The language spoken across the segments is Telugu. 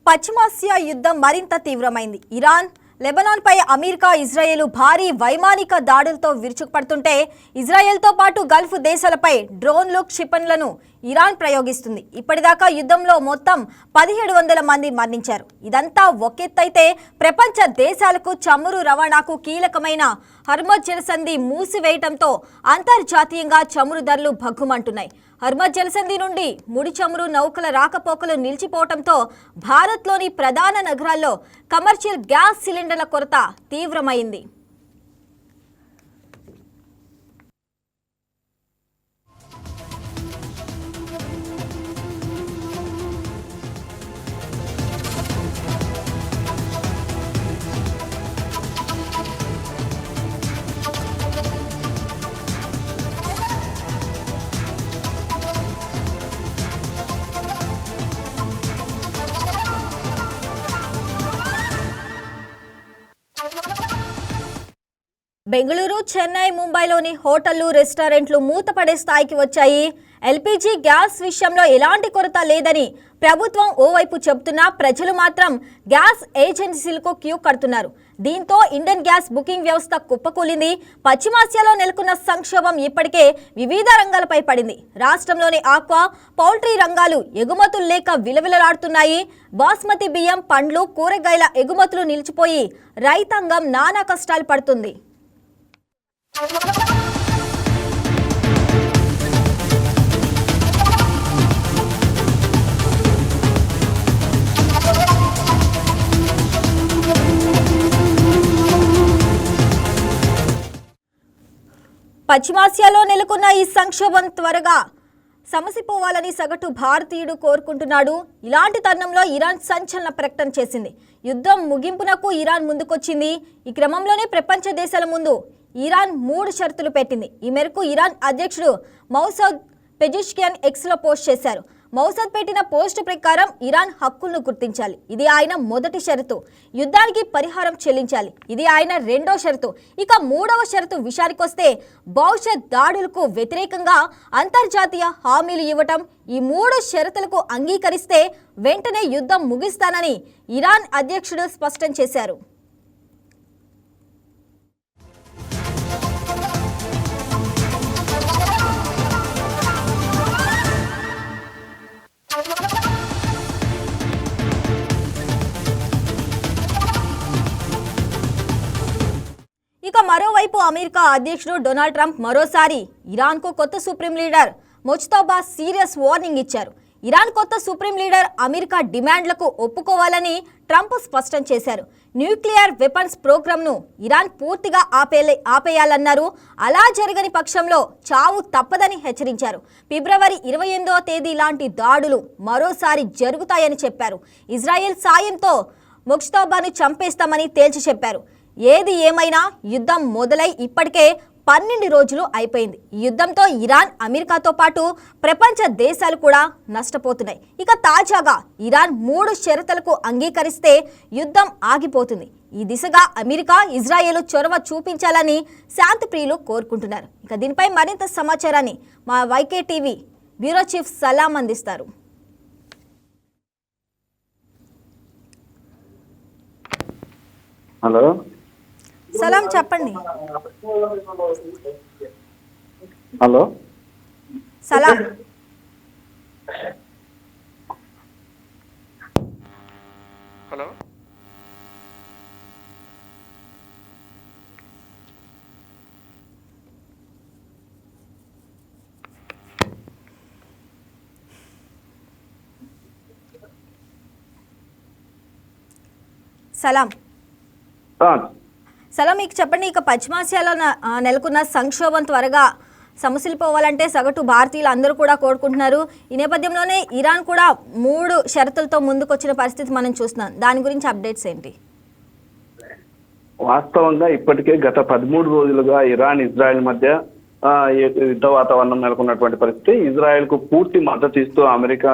పశ్చిమాసియా యుద్ధం మరింత తీవ్రమైంది. ఇరాన్, లెబనాన్ పై అమెరికా, ఇజ్రాయెల్ భారీ వైమానిక దాడులతో విరుచుకుపడుతుంటే ఇజ్రాయెల్తో పాటు గల్ఫ్ దేశాలపై డ్రోన్లు, క్షిపణులను ఇరాన్ ప్రయోగిస్తుంది. ఇప్పటిదాకా యుద్ధంలో మొత్తం 1700 మంది మరణించారు. ఇదంతా ఒకెత్తైతే ప్రపంచ దేశాలకు చమురు రవాణాకు కీలకమైన హర్మజ్ జలసంధి మూసివేయటంతో అంతర్జాతీయంగా చమురు ధరలు భగ్గుమంటున్నాయి. హర్మజ్ జలసంధి నుండి ముడి చమురు నౌకల రాకపోకలు నిలిచిపోవడంతో భారత్లోని ప్రధాన నగరాల్లో కమర్షియల్ గ్యాస్ సిలిండర్ల కొరత తీవ్రమైంది. బెంగళూరు, చెన్నై, ముంబైలోని హోటళ్లు, రెస్టారెంట్లు మూతపడే స్థాయికి వచ్చాయి. ఎల్పీజీ గ్యాస్ విషయంలో ఎలాంటి కొరత లేదని ప్రభుత్వం ఓవైపు చెబుతున్నా ప్రజలు మాత్రం గ్యాస్ ఏజెన్సీలకు క్యూ కడుతున్నారు. దీంతో ఇండియన్ గ్యాస్ బుకింగ్ వ్యవస్థ కుప్పకూలింది. పశ్చిమాసియాలో నెలకొన్న సంక్షోభం ఇప్పటికే వివిధ రంగాలపై పడింది. రాష్ట్రంలోని ఆక్వా, పౌల్ట్రీ రంగాలు ఎగుమతులు లేక విలవిలలాడుతున్నాయి. బాస్మతి బియ్యం, పండ్లు, కూరగాయల ఎగుమతులు నిలిచిపోయి రైతాంగం నానా కష్టాలు పడుతుంది. పశ్చిమాసియాలో నెలకొన్న ఈ సంక్షోభం త్వరగా సమసిపోవాలని సగటు భారతీయుడు కోరుకుంటున్నాడు. ఇలాంటి తరుణంలో ఇరాన్ సంచలన ప్రకటన చేసింది. యుద్ధం ముగింపునకు ఇరాన్ ముందుకొచ్చింది. ఈ క్రమంలోనే ప్రపంచ దేశాల ముందు ఇరాన్ 3 షరతులు పెట్టింది. ఈ మేరకు ఇరాన్ అధ్యక్షుడు మౌసద్ పెజిష్కియాన్ ఎక్స్లో పోస్ట్ చేశారు. మౌసద్ పెట్టిన పోస్టు ప్రకారం ఇరాన్ హక్కులను గుర్తించాలి. ఇది ఆయన మొదటి షరతు. యుద్ధానికి పరిహారం చెల్లించాలి. ఇది ఆయన 2వ షరతు. ఇక 3వ షరతు విషయానికొస్తే భవిష్యత్ దాడులకు వ్యతిరేకంగా అంతర్జాతీయ హామీలు ఇవ్వటం. ఈ 3 షరతులకు అంగీకరిస్తే వెంటనే యుద్ధం ముగిస్తానని ఇరాన్ అధ్యక్షుడు స్పష్టం చేశారు. ఇక మరోవైపు అమెరికా అధ్యక్షుడు డొనాల్డ్ ట్రంప్ మరోసారి ఇరాన్కు కొత్త సుప్రీం లీడర్ ముజ్తబా సీరియస్ వార్నింగ్ ఇచ్చారు. ఇరాన్ కొత్త సుప్రీం లీడర్ అమెరికా డిమాండ్లకు ఒప్పుకోవాలని ట్రంప్ స్పష్టం చేశారు. న్యూక్లియర్ వెపన్స్ ప్రోగ్రామ్ను ఇరాన్ పూర్తిగా ఆపేయాలన్నారు. అలా జరగని పక్షంలో చావు తప్పదని హెచ్చరించారు. ఫిబ్రవరి 28వ తేదీ లాంటి దాడులు మరోసారి జరుగుతాయని చెప్పారు. ఇజ్రాయెల్ సాయంతో ముజ్తబాను చంపేస్తామని తేల్చి చెప్పారు. ఏది ఏమైనా యుద్ధం మొదలై ఇప్పటికే 12 రోజులు అయిపోయింది. ఈ యుద్ధంతో ఇరాన్, అమెరికాతో పాటు ప్రపంచ దేశాలు కూడా నష్టపోతున్నాయి. ఇక తాజాగా ఇరాన్ 3 షరతులకు అంగీకరిస్తే యుద్ధం ఆగిపోతుంది. ఈ దిశగా అమెరికా, ఇజ్రాయెల్ చొరవ చూపించాలని శాంతి ప్రియులు కోరుకుంటున్నారు. ఇక దీనిపై మరింత సమాచారాన్ని మా వైకే టీవీ బ్యూరో చీఫ్ సలాం అందిస్తారు. హలో సలాం, చెప్పండి. హలో సలాం. హలో సలాం. సలాం, మీకు చెప్పండి. ఇక పశ్చిమాసియాలో నెలకొన్న సంక్షోభం త్వరగా సమసిలిపోవాలంటే సగటు భారతీయులు అందరూ కూడా కోరుకుంటున్నారు. ఈ నేపథ్యంలోనే ఇరాన్ కూడా 3 షరతులతో ముందుకొచ్చిన పరిస్థితి మనం చూస్తున్నాం. దాని గురించి అప్డేట్స్ ఏంటి? వాస్తవంగా ఇప్పటికే గత 13 రోజులుగా ఇరాన్, ఇజ్రాయెల్ మధ్య యుద్ధ వాతావరణం నెలకొన్నటువంటి పరిస్థితి. ఇజ్రాయెల్ కు పూర్తి మద్దతు ఇస్తూ అమెరికా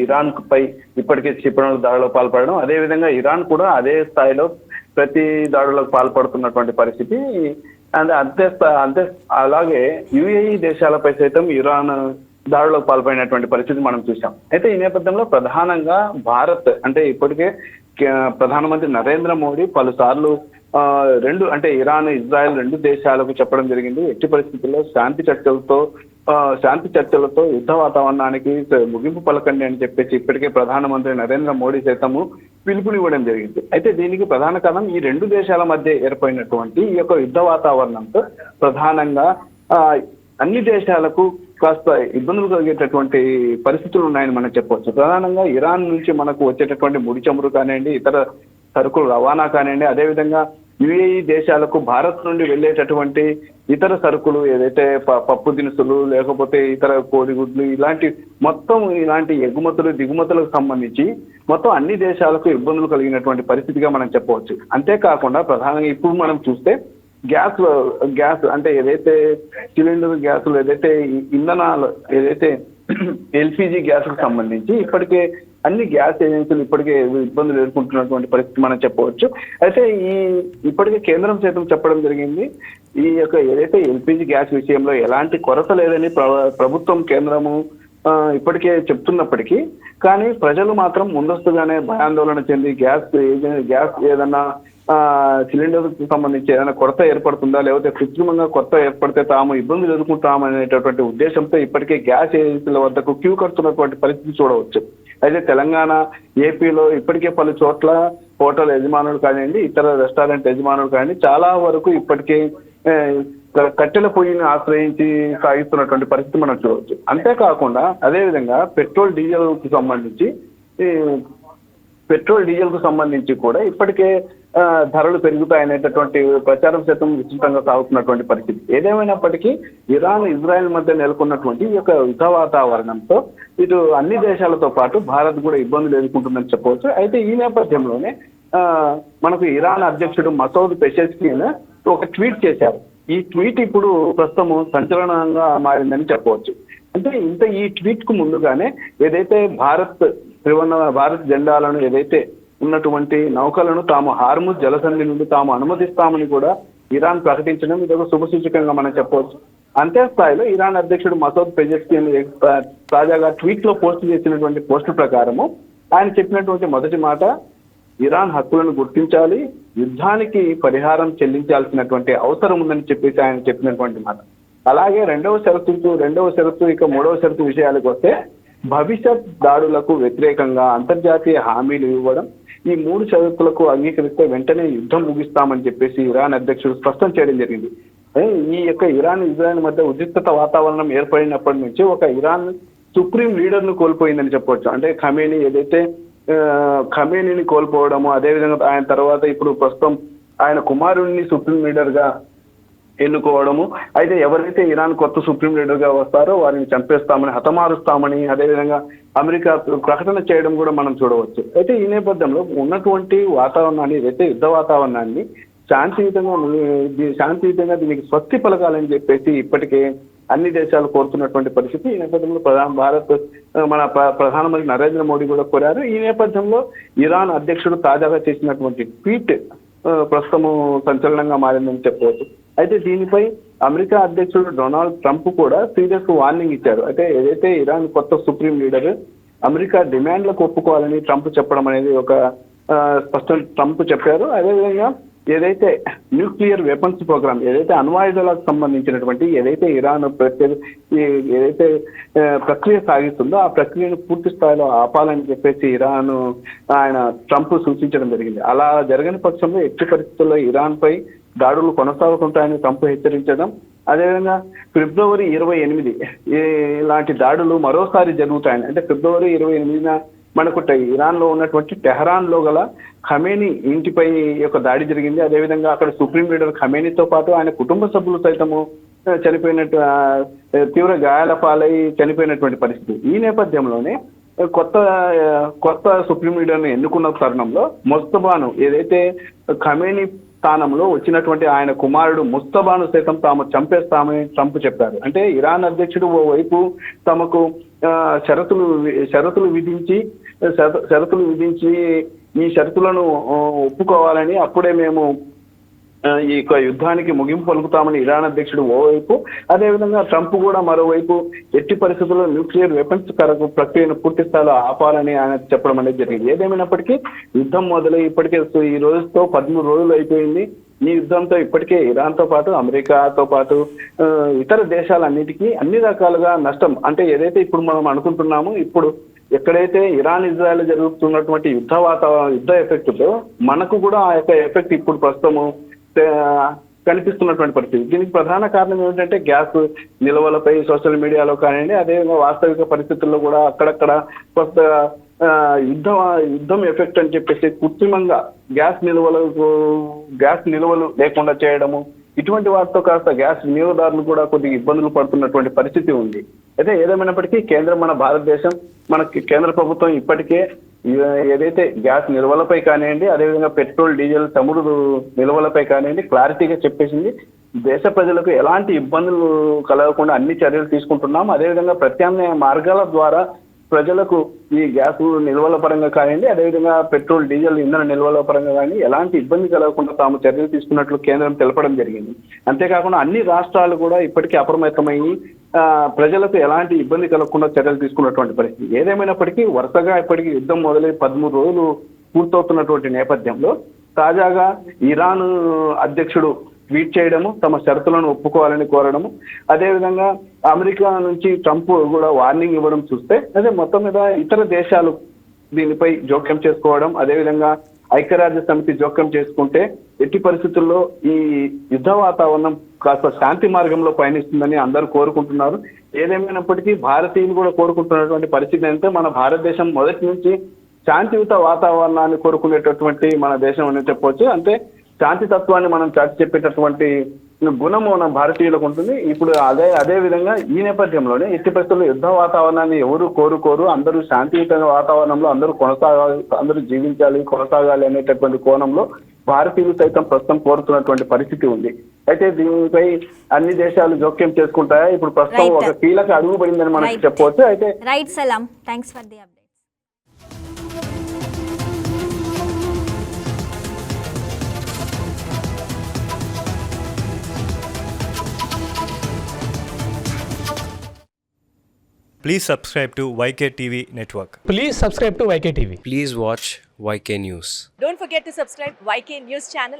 ఇరాన్ పై ఇప్పటికే క్షిపణుల దాడులకు పాల్పడడం, అదేవిధంగా ఇరాన్ కూడా అదే స్థాయిలో ప్రతి దాడులకు పాల్పడుతున్నటువంటి పరిస్థితి. అంతే అలాగే యుఏఈ దేశాలపై సైతం ఇరాన్ దాడులకు పాల్పడినటువంటి పరిస్థితి మనం చూసాం. అయితే ఈ నేపథ్యంలో ప్రధానంగా భారత్ అంటే ఇప్పటికే ప్రధానమంత్రి నరేంద్ర మోడీ పలుసార్లు రెండు అంటే ఇరాన్ ఇజ్రాయెల్ రెండు దేశాలకు చెప్పడం జరిగింది, ఎట్టి పరిస్థితుల్లో శాంతి చర్చలతో యుద్ధ వాతావరణానికి ముగింపు పలకండి అని చెప్పేసి ఇప్పటికే ప్రధానమంత్రి నరేంద్ర మోడీ సైతము పిలుపునివ్వడం జరిగింది. అయితే దీనికి ప్రధాన కారణం ఈ రెండు దేశాల మధ్య ఏర్పడినటువంటి ఈ యొక్క యుద్ధ వాతావరణంతో ప్రధానంగా అన్ని దేశాలకు కాస్త ఇబ్బందులు కలిగేటటువంటి పరిస్థితులు ఉన్నాయని మనం చెప్పవచ్చు. ప్రధానంగా ఇరాన్ నుంచి మనకు వచ్చేటటువంటి ముడి చమురు కానివ్వండి, ఇతర సరుకులు రవాణా కానివ్వండి, అదేవిధంగా యుఏఈ దేశాలకు భారత్ నుండి వెళ్ళేటటువంటి ఇతర సరుకులు ఏదైతే పప్పు దినుసులు లేకపోతే ఇతర కోడిగుడ్లు ఇలాంటి ఎగుమతులు దిగుమతులకు సంబంధించి మొత్తం అన్ని దేశాలకు ఇబ్బందులు కలిగినటువంటి పరిస్థితిగా మనం చెప్పవచ్చు. అంతేకాకుండా ప్రధానంగా ఇప్పుడు మనం చూస్తే గ్యాస్ అంటే ఏదైతే సిలిండర్ గ్యాసులు ఏదైతే ఇంధనాలు ఏదైతే ఎల్పిజి గ్యాస్ కు సంబంధించి ఇప్పటికే అన్ని గ్యాస్ ఏజెన్సీలు ఇప్పటికే ఇబ్బందులు ఎదుర్కొంటున్నటువంటి పరిస్థితి మనం చెప్పవచ్చు. అయితే ఇప్పటికే కేంద్రం సైతం చెప్పడం జరిగింది, ఈ యొక్క ఏదైతే ఎల్పిజి గ్యాస్ విషయంలో ఎలాంటి కొరత లేదని ప్రభుత్వం కేంద్రము ఇప్పటికే చెప్తున్నప్పటికీ కానీ ప్రజలు మాత్రం ముందస్తుగానే భయాందోళన చెంది గ్యాస్ ఏదన్నా సిలిండర్ కు సంబంధించి ఏదైనా కొరత ఏర్పడుతుందా లేకపోతే కృత్రిమంగా కొరత ఏర్పడితే తాము ఇబ్బందులు ఎదుర్కొంటామనేటటువంటి ఉద్దేశంతో ఇప్పటికే గ్యాస్ ఏజెన్సీల వద్దకు క్యూ కడుతున్నటువంటి పరిస్థితి చూడవచ్చు. అయితే తెలంగాణ ఏపీలో ఇప్పటికే పలు చోట్ల హోటల్ యజమానులు కానివ్వండి, ఇతర రెస్టారెంట్ యజమానులు కానివ్వండి, చాలా వరకు ఇప్పటికే కట్టెల పొయ్యిని ఆశ్రయించి సాగిస్తున్నటువంటి పరిస్థితి మనం చూడవచ్చు. అంతేకాకుండా అదేవిధంగా పెట్రోల్ డీజిల్ కు సంబంధించి కూడా ఇప్పటికే ధరలు పెరుగుతాయనేటటువంటి ప్రచారం శాతం విస్తృతంగా సాగుతున్నటువంటి పరిస్థితి. ఏదేమైనప్పటికీ ఇరాన్ ఇజ్రాయెల్ మధ్య నెలకొన్నటువంటి ఈ యొక్క యుద్ధ వాతావరణంతో ఇటు అన్ని దేశాలతో పాటు భారత్ కూడా ఇబ్బందులు ఎదుర్కొంటుందని చెప్పవచ్చు. అయితే ఈ నేపథ్యంలోనే మనకు ఇరాన్ అధ్యక్షుడు మసౌద్ పెషెష్కిన్ ఒక ట్వీట్ చేశారు. ఈ ట్వీట్ ఇప్పుడు ప్రస్తుతం సంచలనంగా మారిందని చెప్పవచ్చు. అంటే ఈ ట్వీట్ కు ముందుగానే ఏదైతే భారత్ జెండాలను ఏదైతే ఉన్నటువంటి నౌకలను తాము హార్ముజ్ జలసంధి నుండి తాము అనుమతిస్తామని కూడా ఇరాన్ ప్రకటించడం ఇది ఒక శుభసూచకంగా మనం చెప్పవచ్చు. అంతే స్థాయిలో ఇరాన్ అధ్యక్షుడు మసౌద్ పెజెష్కియన్ తాజాగా ట్వీట్ లో పోస్ట్ చేసినటువంటి పోస్టు ప్రకారము ఆయన చెప్పినటువంటి మొదటి మాట, ఇరాన్ హక్కులను గుర్తించాలి, యుద్ధానికి పరిహారం చెల్లించాల్సినటువంటి అవసరం ఉందని చెప్పేసి ఆయన చెప్పినటువంటి మాట. అలాగే రెండవ షరతు ఇక మూడవ షరతు విషయాలకు వస్తే భవిష్యత్ దాడులకు వ్యతిరేకంగా అంతర్జాతీయ హామీలు ఇవ్వడం, ఈ మూడు షరతులకు అంగీకరిస్తే వెంటనే యుద్ధం ముగిస్తామని చెప్పేసి ఇరాన్ అధ్యక్షుడు స్పష్టం చేయడం జరిగింది. ఈ యొక్క ఇరాన్ ఇజ్రాయెల్ మధ్య ఉద్రిక్తత వాతావరణం ఏర్పడినప్పటి నుంచి ఒక ఇరాన్ సుప్రీం లీడర్ ను కోల్పోయిందని చెప్పవచ్చు. అంటే ఖమేనీని కోల్పోవడము, అదేవిధంగా ఆయన తర్వాత ఇప్పుడు ప్రస్తుతం ఆయన కుమారుడిని సుప్రీం లీడర్ గా ఎన్నుకోవడము. అయితే ఎవరైతే ఇరాన్ కొత్త సుప్రీం లీడర్ గా వస్తారో వారిని చంపేస్తామని హతమారుస్తామని అదేవిధంగా అమెరికా ప్రకటన చేయడం కూడా మనం చూడవచ్చు. అయితే ఈ నేపథ్యంలో ఉన్నటువంటి వాతావరణాన్ని ఏదైతే యుద్ధ వాతావరణాన్ని శాంతియుతంగా దీనికి స్వస్తి పలకాలని చెప్పేసి ఇప్పటికే అన్ని దేశాలు కోరుతున్నటువంటి పరిస్థితి. ఈ నేపథ్యంలో ప్రధానమంత్రి నరేంద్ర మోడీ కూడా కోరారు. ఈ నేపథ్యంలో ఇరాన్ అధ్యక్షుడు తాజాగా చేసినటువంటి ట్వీట్ ప్రస్తుతము సంచలనంగా మారిందని చెప్పవచ్చు. అయితే దీనిపై అమెరికా అధ్యక్షుడు డొనాల్డ్ ట్రంప్ కూడా సీరియస్ వార్నింగ్ ఇచ్చారు. అయితే ఏదైతే ఇరాన్ కొత్త సుప్రీం లీడర్ అమెరికా డిమాండ్లకు ఒప్పుకోవాలని ట్రంప్ చెప్పడం అనేది ఒక స్పష్టం ట్రంప్ చెప్పారు. అదేవిధంగా ఏదైతే న్యూక్లియర్ వెపన్స్ ప్రోగ్రామ్ ఏదైతే అణ్వాయుధాలకు సంబంధించినటువంటి ఏదైతే ఇరాన్ ఏదైతే ప్రక్రియ సాగిస్తుందో ఆ ప్రక్రియను పూర్తి స్థాయిలో ఆపాలని చెప్పేసి ఆయన ట్రంప్ సూచించడం జరిగింది. అలా జరగని పక్షంలో ఎట్టి పరిస్థితుల్లో ఇరాన్ పై దాడులు కొనసాగుతుంటాయని ట్రంప్ హెచ్చరించడం, అదేవిధంగా ఫిబ్రవరి 28 ఇలాంటి దాడులు మరోసారి జరుగుతాయని, అంటే ఫిబ్రవరి 28న మనకు ఇరాన్ లో ఉన్నటువంటి టెహరాన్ లో గల ఖమేనీ ఇంటిపై యొక్క దాడి జరిగింది. అదేవిధంగా అక్కడ సుప్రీం లీడర్ ఖమేనీతో పాటు ఆయన కుటుంబ సభ్యులు సైతము చనిపోయినట్టు తీవ్ర గాయాల పాలై చనిపోయినటువంటి పరిస్థితి. ఈ నేపథ్యంలోనే కొత్త సుప్రీం లీడర్ని ఎన్నుకున్న తరుణంలో ముస్తబాను ఏదైతే ఖమేనీ స్థానంలో వచ్చినటువంటి ఆయన కుమారుడు ముస్తబాను సైతం తాము చంపేస్తామని ట్రంప్ చెప్పారు. అంటే ఇరాన్ అధ్యక్షుడు ఓవైపు తమకు షరతులు విధించి ఈ షరతులను ఒప్పుకోవాలని, అప్పుడే మేము ఈ యొక్క యుద్ధానికి ముగింపు పలుకుతామని ఇరాన్ అధ్యక్షుడు ఓవైపు, అదేవిధంగా ట్రంప్ కూడా మరోవైపు ఎట్టి పరిస్థితుల్లో న్యూక్లియర్ వెపన్స్ ప్రక్రియను పూర్తి స్థాయిలో ఆపాలని ఆయన చెప్పడం అనేది జరిగింది. ఏదేమైనప్పటికీ యుద్ధం మొదలై ఇప్పటికే ఈ రోజుతో 13 రోజులు అయిపోయింది. ఈ యుద్ధంతో ఇప్పటికే ఇరాన్తో పాటు అమెరికాతో పాటు ఇతర దేశాలన్నిటికీ అన్ని రకాలుగా నష్టం, అంటే ఏదైతే ఇప్పుడు మనం అనుకుంటున్నామో, ఇప్పుడు ఎక్కడైతే ఇరాన్ ఇజ్రాయెల్ జరుగుతున్నటువంటి యుద్ధ ఎఫెక్ట్తో మనకు కూడా ఆ యొక్క ఎఫెక్ట్ ఇప్పుడు ప్రస్తుతము కనిపిస్తున్నటువంటి పరిస్థితి. దీనికి ప్రధాన కారణం ఏమిటంటే గ్యాస్ నిల్వలపై సోషల్ మీడియాలో కానివ్వండి, అదేవిధంగా వాస్తవిక పరిస్థితుల్లో కూడా అక్కడక్కడ కొంత యుద్ధం ఎఫెక్ట్ అని చెప్పేసి కృత్రిమంగా గ్యాస్ నిల్వలు లేకుండా చేయడము, ఇటువంటి వాటితో కాస్త గ్యాస్ వినియోగదారులు కూడా కొద్దిగా ఇబ్బందులు పడుతున్నటువంటి పరిస్థితి ఉంది. అయితే ఏదేమైనప్పటికీ మన భారతదేశం, కేంద్ర ప్రభుత్వం ఇప్పటికే ఏదైతే గ్యాస్ నిల్వలపై కానివ్వండి, అదేవిధంగా పెట్రోల్ డీజిల్ చమురు నిల్వలపై కానివ్వండి క్లారిటీగా చెప్పేసింది. దేశ ప్రజలకు ఎలాంటి ఇబ్బందులు కలగకుండా అన్ని చర్యలు తీసుకుంటున్నాం. అదేవిధంగా ప్రత్యామ్నాయ మార్గాల ద్వారా ప్రజలకు ఈ గ్యాస్ నిల్వల పరంగా కానివ్వండి, అదేవిధంగా పెట్రోల్ డీజిల్ ఇంధన నిల్వల పరంగా కానీ ఎలాంటి ఇబ్బంది కలగకుండా తాము చర్యలు తీసుకున్నట్లు కేంద్రం తెలపడం జరిగింది. అంతేకాకుండా అన్ని రాష్ట్రాలు కూడా ఇప్పటికీ అప్రమత్తమయ్యి ప్రజలకు ఎలాంటి ఇబ్బంది కలగకుండా చర్యలు తీసుకున్నటువంటి పరిస్థితి. ఏదేమైనప్పటికీ వరుసగా ఇప్పటికీ యుద్ధం మొదలై 13 రోజులు పూర్తవుతున్నటువంటి నేపథ్యంలో తాజాగా ఇరాన్ అధ్యక్షుడు ట్వీట్ చేయడము, తమ షరతులను ఒప్పుకోవాలని కోరడము, అదేవిధంగా అమెరికా నుంచి ట్రంప్ కూడా వార్నింగ్ ఇవ్వడం చూస్తే, అదే మొత్తం మీద ఇతర దేశాలు దీనిపై జోక్యం చేసుకోవడం, అదేవిధంగా ఐక్యరాజ్య సమితి జోక్యం చేసుకుంటే ఎట్టి పరిస్థితుల్లో ఈ యుద్ధ వాతావరణం కాస్త శాంతి మార్గంలో పయనిస్తుందని అందరూ కోరుకుంటున్నారు. ఏదేమైనప్పటికీ భారతీయులు కూడా కోరుకుంటున్నటువంటి పరిస్థితి అంటే మన భారతదేశం మొదటి నుంచి శాంతియుత వాతావరణాన్ని కోరుకునేటటువంటి మన దేశం అని చెప్పవచ్చు. అంటే శాంతి తత్వాన్ని మనం చాటి చెప్పేటటువంటి గుణం మన భారతీయులకు ఉంటుంది. ఇప్పుడు అదే విధంగా ఈ నేపథ్యంలోనే ఎట్టి పరిస్థితుల్లో యుద్ధ వాతావరణాన్ని ఎవరు కోరుకోరు, అందరూ శాంతియుత వాతావరణంలో అందరూ జీవించాలి, కొనసాగాలి అనేటటువంటి కోణంలో భారతీయులు సైతం ప్రస్తుతం కోరుతున్నటువంటి పరిస్థితి ఉంది. అయితే దీనిపై అన్ని దేశాలు జోక్యం చేసుకుంటాయా? ఇప్పుడు ప్రస్తుతం ఒక కీలక అడుగు పడిందని మనం చెప్పవచ్చు. అయితే రైట్ సలాం, thanks for the update. Please subscribe to YK TV Network. Please subscribe to YK TV. Please watch YK News. Don't forget to subscribe YK News channel